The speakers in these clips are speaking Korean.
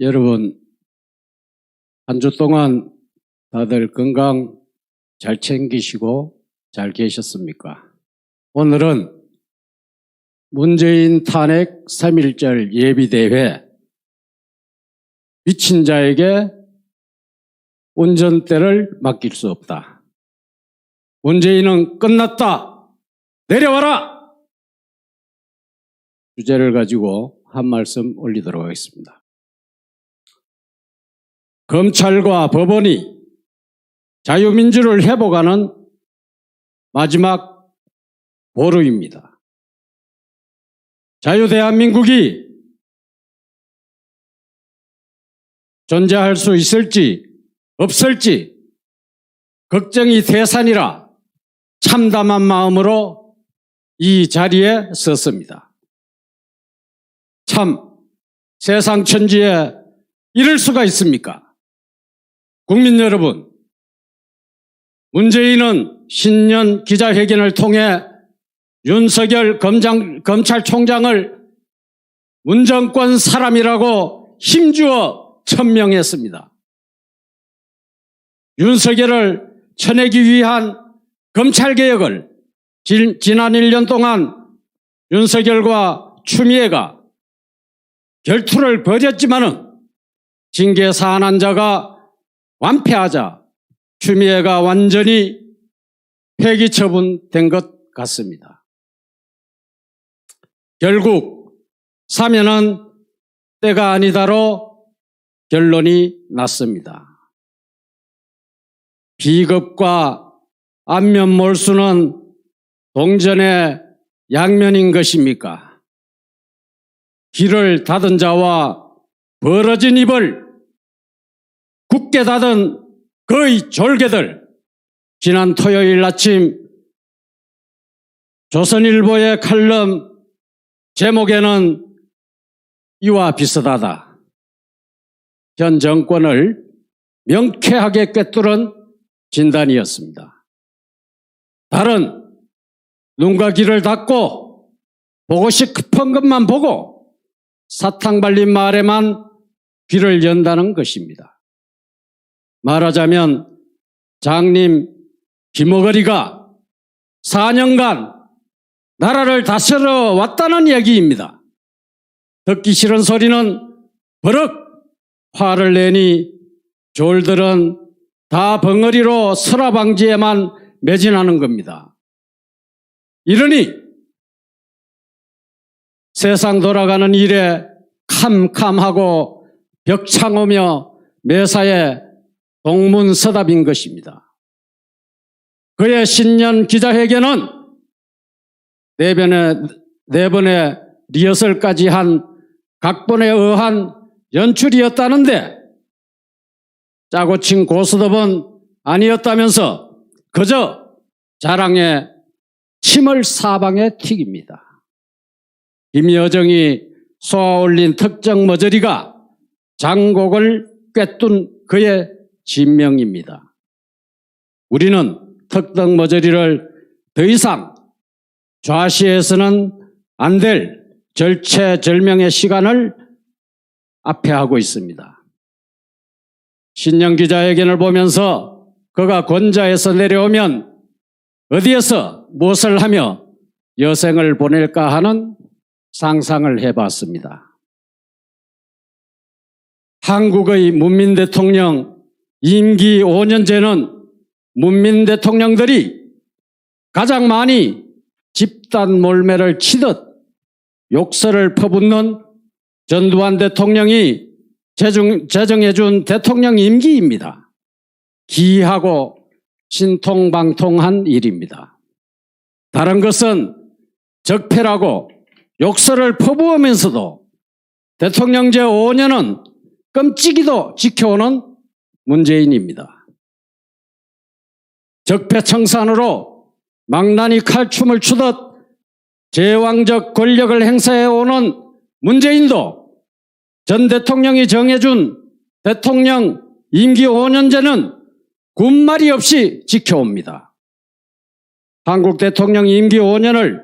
여러분, 한 주 동안 다들 건강 잘 챙기시고 잘 계셨습니까? 오늘은 문재인 탄핵 3.1절 예비대회 미친 자에게 운전대를 맡길 수 없다. 문재인은 끝났다. 내려와라. 주제를 가지고 한 말씀 올리도록 하겠습니다. 검찰과 법원이 자유민주를 회복하는 마지막 보루입니다. 자유대한민국이 존재할 수 있을지 없을지 걱정이 태산이라 참담한 마음으로 이 자리에 섰습니다. 참 세상 천지에 이럴 수가 있습니까? 국민 여러분, 문재인은 신년 기자회견을 통해 윤석열 검찰총장을 문정권 사람이라고 힘주어 천명했습니다. 윤석열을 쳐내기 위한 검찰개혁을 지난 1년 동안 윤석열과 추미애가 결투를 벌였지만은 징계 사안한 자가 완패하자 추미애가 완전히 폐기 처분된 것 같습니다. 결국 사면은 때가 아니다로 결론이 났습니다. 비겁과 안면 몰수는 동전의 양면인 것입니까? 귀를 닫은 자와 벌어진 입을 굳게 닫은 거의 졸개들, 지난 토요일 아침 조선일보의 칼럼 제목에는 이와 비슷하다. 현 정권을 명쾌하게 꿰뚫은 진단이었습니다. 다른 눈과 귀를 닫고 보고 싶은 것만 보고 사탕 발린 말에만 귀를 연다는 것입니다. 말하자면 장님 김어거리가 4년간 나라를 다스려 왔다는 얘기입니다. 듣기 싫은 소리는 버럭 화를 내니 졸들은 다 벙어리로 설화방지에만 매진하는 겁니다. 이러니 세상 돌아가는 일에 캄캄하고 벽창오며 매사에 동문서답인 것입니다. 그의 신년 기자회견은 네 번의 리허설까지 한 각본에 의한 연출이었다는데 짜고 친 고스톱은 아니었다면서 그저 자랑에 침을 사방에 튀깁니다. 김여정이 쏘아올린 특정 머저리가 장곡을 꿰뚫은 그의 진명입니다. 우리는 특정 머저리를 더 이상 좌시해서는 안 될 절체절명의 시간을 앞에 하고 있습니다. 신년 기자회견을 보면서 그가 권좌에서 내려오면 어디에서 무엇을 하며 여생을 보낼까 하는 상상을 해봤습니다. 한국의 문민 대통령 임기 5년째는 문민 대통령들이 가장 많이 집단 몰매를 치듯 욕설을 퍼붓는 전두환 대통령이 제정해준 대통령 임기입니다. 기이하고 신통방통한 일입니다. 다른 것은 적폐라고 욕설을 퍼부으면서도 대통령제 5년은 끔찍이도 지켜오는 문재인입니다. 적폐청산으로 망나니 칼춤을 추듯 제왕적 권력을 행사해오는 문재인도 전 대통령이 정해준 대통령 임기 5년제는 군말이 없이 지켜옵니다. 한국 대통령 임기 5년을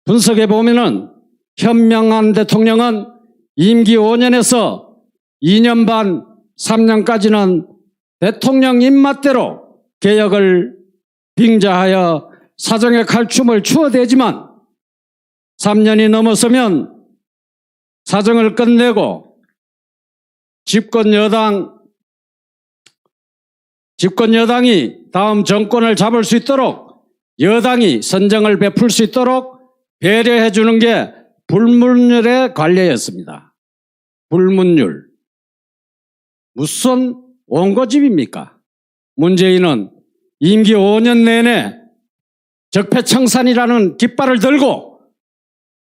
분석해 보면은 현명한 대통령은 임기 5년에서 2년 반, 3년까지는 대통령 입맛대로 개혁을 빙자하여 사정의 칼춤을 추어대지만 3년이 넘어서면 사정을 끝내고 집권여당이 다음 정권을 잡을 수 있도록 여당이 선정을 베풀 수 있도록 배려해 주는 게 불문율의 관례였습니다. 불문율. 무슨 원고집입니까? 문재인은 임기 5년 내내 적폐청산이라는 깃발을 들고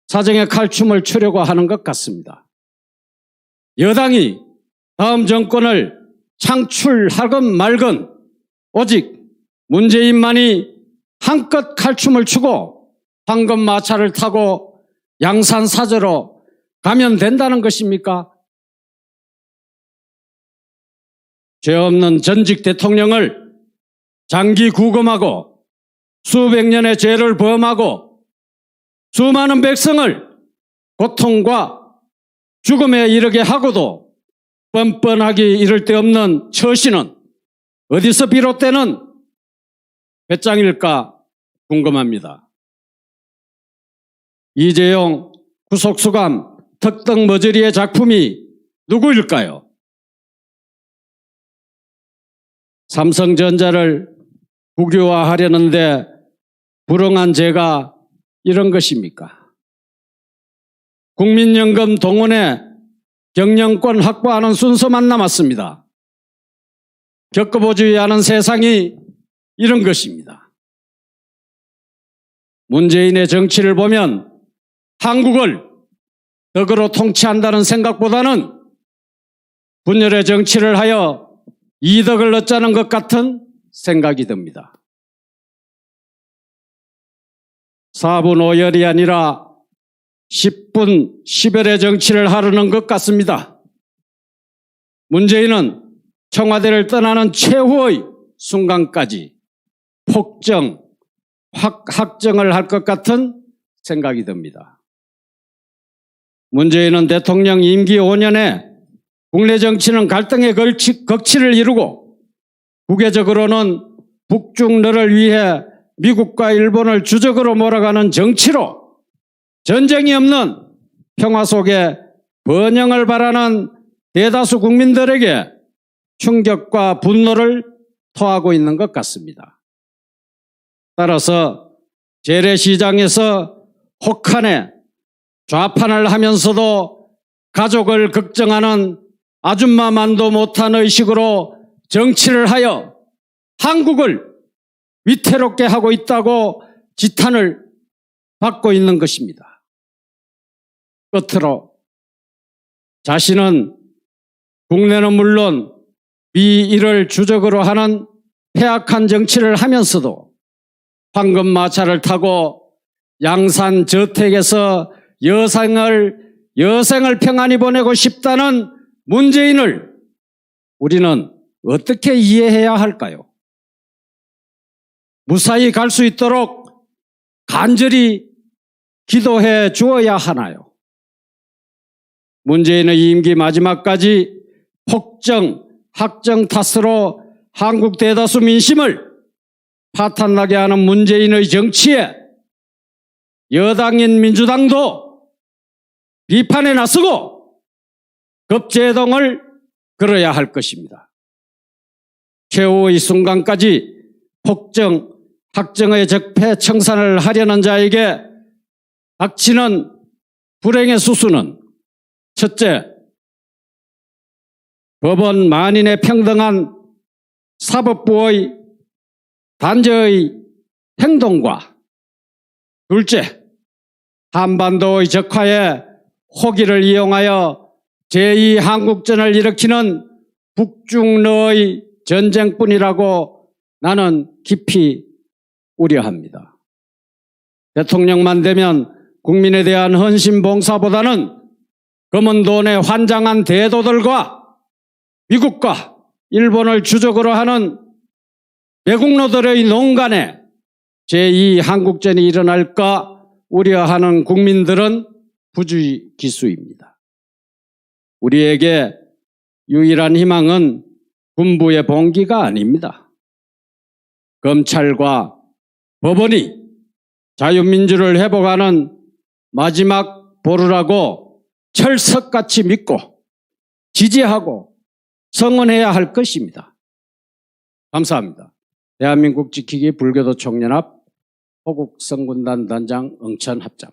사정의 칼춤을 추려고 하는 것 같습니다. 여당이 다음 정권을 창출하건 말건 오직 문재인만이 한껏 칼춤을 추고 황금마차를 타고 양산사저로 가면 된다는 것입니까? 죄 없는 전직 대통령을 장기 구금하고 수백 년의 죄를 범하고 수많은 백성을 고통과 죽음에 이르게 하고도 뻔뻔하기 이를 데 없는 처신은 어디서 비롯되는 배짱일까 궁금합니다. 이재용 구속수감 특등머저리의 작품이 누구일까요? 삼성전자를 국유화하려는데 불응한 죄가 이런 것입니까? 국민연금 동원에 경영권 확보하는 순서만 남았습니다. 겪어보지 않은 세상이 이런 것입니다. 문재인의 정치를 보면 한국을 덕으로 통치한다는 생각보다는 분열의 정치를 하여 이덕을 얻자는 것 같은 생각이 듭니다. 4분 5열이 아니라 10분 10열의 정치를 하려는 것 같습니다. 문재인은 청와대를 떠나는 최후의 순간까지 폭정, 확정을 할 것 같은 생각이 듭니다. 문재인은 대통령 임기 5년에 국내 정치는 갈등의 격치를 이루고 국외적으로는 북중러를 위해 미국과 일본을 주적으로 몰아가는 정치로 전쟁이 없는 평화 속에 번영을 바라는 대다수 국민들에게 충격과 분노를 토하고 있는 것 같습니다. 따라서 재래시장에서 혹한에 좌판을 하면서도 가족을 걱정하는 아줌마만도 못한 의식으로 정치를 하여 한국을 위태롭게 하고 있다고 지탄을 받고 있는 것입니다. 끝으로 자신은 국내는 물론 미일을 주적으로 하는 폐악한 정치를 하면서도 황금마차를 타고 양산 저택에서 여생을 평안히 보내고 싶다는 문재인을 우리는 어떻게 이해해야 할까요? 무사히 갈 수 있도록 간절히 기도해 주어야 하나요? 문재인의 임기 마지막까지 폭정, 학정 탓으로 한국 대다수 민심을 파탄나게 하는 문재인의 정치에 여당인 민주당도 비판에 나서고 급제동을 걸어야 할 것입니다. 최후의 순간까지 폭정, 학정의 적폐 청산을 하려는 자에게 닥치는 불행의 수수는 첫째, 법원 만인의 평등한 사법부의 단죄의 행동과 둘째, 한반도의 적화에 호기를 이용하여 제2한국전을 일으키는 북중러의 전쟁뿐이라고 나는 깊이 우려합니다. 대통령만 되면 국민에 대한 헌신 봉사보다는 검은 돈에 환장한 대도들과 미국과 일본을 주적으로 하는 외국노들의 농간에 제2한국전이 일어날까 우려하는 국민들은 부주의기수입니다. 우리에게 유일한 희망은 군부의 봉기가 아닙니다. 검찰과 법원이 자유민주를 회복하는 마지막 보루라고 철석같이 믿고 지지하고 성원해야 할 것입니다. 감사합니다. 대한민국 지키기 불교도 총연합 호국성군단 단장 응천합장.